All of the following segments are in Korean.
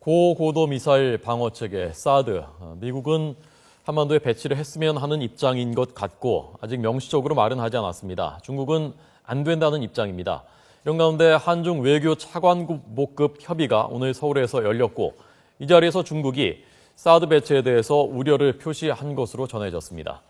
고고도 미사일 방어 체계 사드, 미국은 한반도에 배치를 했으면 하는 입장인 것 같고 아직 명시적으로 말은 하지 않았습니다. 중국은 안 된다는 입장입니다. 이런 가운데 한중 외교 차관급급 협의가 오늘 서울에서 열렸고 이 자리에서 중국이 사드 배치에 대해서 우려를 표시한 것으로 전해졌습니다.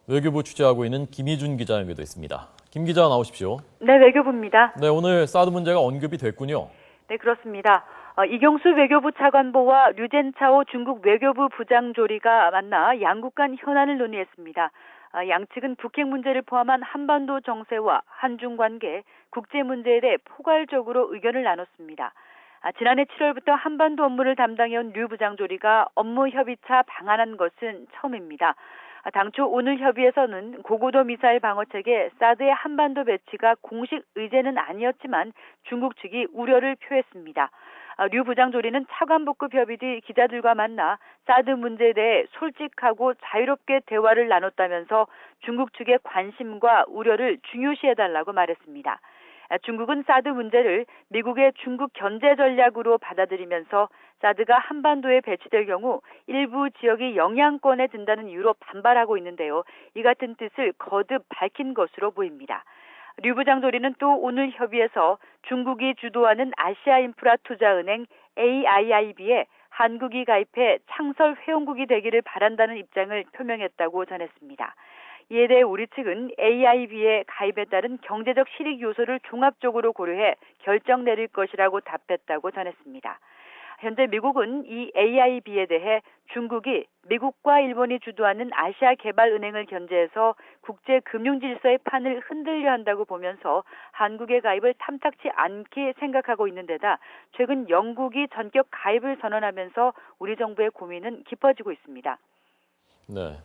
외교부 취재하고 있는 김희준 기자 연결됐습니다. 김 기자 나오십시오. 네, 외교부입니다. 네, 오늘 사드 문제가 언급이 됐군요. 네, 그렇습니다. 이경수 외교부 차관보와 류젠차오 중국 외교부 부장조리가 만나 양국 간 현안을 논의했습니다. 양측은 북핵 문제를 포함한 한반도 정세와 한중 관계, 국제 문제에 대해 포괄적으로 의견을 나눴습니다. 지난해 7월부터 한반도 업무를 담당해온 류 부장조리가 업무 협의차 방한한 것은 처음입니다. 당초 오늘 협의에서는 고고도 미사일 방어체계 사드의 한반도 배치가 공식 의제는 아니었지만 중국 측이 우려를 표했습니다. 류 부장조리는 차관복급 협의 뒤 기자들과 만나 사드 문제에 대해 솔직하고 자유롭게 대화를 나눴다면서 중국 측의 관심과 우려를 중요시해달라고 말했습니다. 중국은 사드 문제를 미국의 중국 견제 전략으로 받아들이면서 사드가 한반도에 배치될 경우 일부 지역이 영향권에 든다는 이유로 반발하고 있는데요. 이 같은 뜻을 거듭 밝힌 것으로 보입니다. 류 부장조리는 또 오늘 협의에서 중국이 주도하는 아시아인프라투자은행 AIIB에 한국이 가입해 창설 회원국이 되기를 바란다는 입장을 표명했다고 전했습니다. 이에 대해 우리 측은 AIB에 가입에 따른 경제적 실익 요소를 종합적으로 고려해 결정 내릴 것이라고 답했다고 전했습니다. 현재 미국은 이 AIB에 대해 중국이 미국과 일본이 주도하는 아시아개발은행을 견제해서 국제 금융 질서의 판을 흔들려 한다고 보면서 한국의 가입을 탐탁치 않게 생각하고 있는 데다 최근 영국이 전격 가입을 선언하면서 우리 정부의 고민은 깊어지고 있습니다. 네,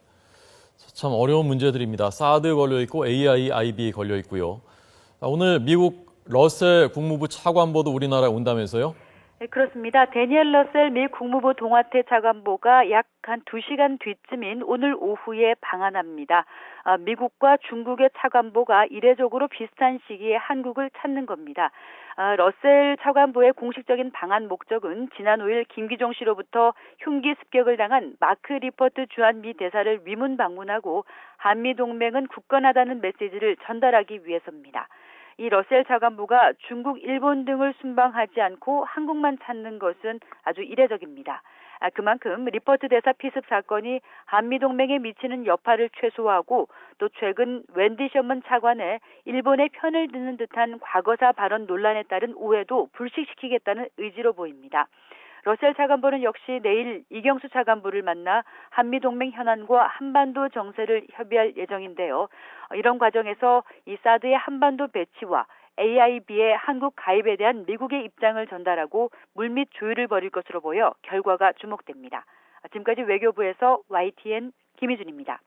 참 어려운 문제들입니다. 사드 걸려 있고 AIIB 걸려 있고요. 오늘 미국 러셀 국무부 차관보도 우리나라에 온다면서요? 네, 그렇습니다. 데니엘 러셀 미 국무부 동아태 차관보가 약 한 2시간 뒤쯤인 오늘 오후에 방한합니다. 미국과 중국의 차관보가 이례적으로 비슷한 시기에 한국을 찾는 겁니다. 러셀 차관보의 공식적인 방한 목적은 지난 5일 김기종 씨로부터 흉기 습격을 당한 마크 리퍼트 주한 미 대사를 위문 방문하고 한미동맹은 굳건하다는 메시지를 전달하기 위해서입니다. 이 러셀 차관보가 중국, 일본 등을 순방하지 않고 한국만 찾는 것은 아주 이례적입니다. 그만큼 리퍼트 대사 피습 사건이 한미동맹에 미치는 여파를 최소화하고 또 최근 웬디 셔먼 차관의 일본의 편을 드는 듯한 과거사 발언 논란에 따른 오해도 불식시키겠다는 의지로 보입니다. 러셀 차관보는 역시 내일 이경수 차관보를 만나 한미동맹 현안과 한반도 정세를 협의할 예정인데요. 이런 과정에서 이 사드의 한반도 배치와 AIB의 한국 가입에 대한 미국의 입장을 전달하고 물밑 조율을 벌일 것으로 보여 결과가 주목됩니다. 지금까지 외교부에서 YTN 김희준입니다.